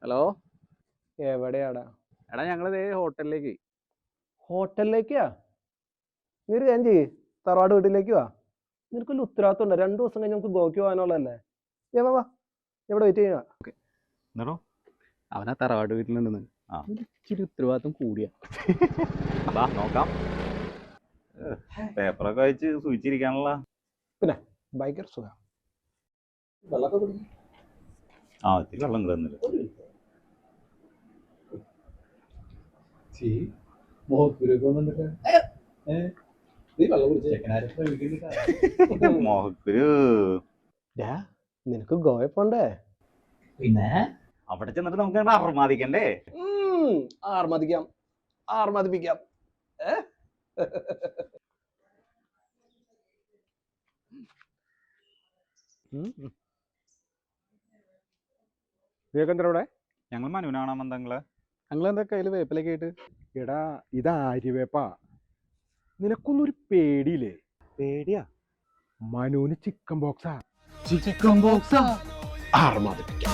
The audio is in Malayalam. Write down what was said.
ഹലോ, എവിടെയാടാ? എടാ ഞങ്ങളിതേ ഹോട്ടലിലേക്ക്. ഹോട്ടലിലേക്കാ? നീ ഒരു കാര്യം ചെയ്യ്, തറവാട് വീട്ടിലേക്ക് വാ. നിനക്ക് വലിയ ഉത്തരവാദിത്വം ഉണ്ട്. 2 ദിവസം കഴിഞ്ഞ് നമുക്ക് ഗോവയ്ക്ക് പോകാനുള്ളതല്ലേ? വാ, ഇവിടെ വെയിറ്റ് ചെയ്യാ. എന്നോ അവനാ തറവാട് വീട്ടിലുണ്ടെന്ന്. ഇച്ചിരി ഉത്തരവാദിത്വം കൂടിയാ. നോക്കാം. പേപ്പറൊക്കെ വെച്ച് സൂചിച്ചിരിക്കാനുള്ള പിന്നെ ഭയങ്കര സുഖം. വെള്ളമൊക്കെ കുടിക്കും. ഇത്തിരി വെള്ളം കിടന്നില്ല. മോഹക്കുരു നിനക്ക് ഗോവ പോണ്ടേ? പിന്നെ അവിടെ ചെന്നിട്ട് നമുക്ക് അർമാദിക്കണ്ടേ? ആർമാദിപ്പിക്കാം. ഇവിടെ ഞങ്ങൾ മനുവിനെ കാണാൻ വന്നങ്ങള്. ഞങ്ങളെന്താ കയ്യിൽ വേപ്പിലൊക്കെ ആയിട്ട്? എടാ, ഇത് ആര്യവേപ്പാ. നിനക്കൊന്നൊരു പേടിയില്ലേ? പേടിയാ? മനുവിന് ചിക്കൻ ബോക്സാ. ചിക്കൻ ബോക്സാ? ആർമാദിപ്പിക്കാം.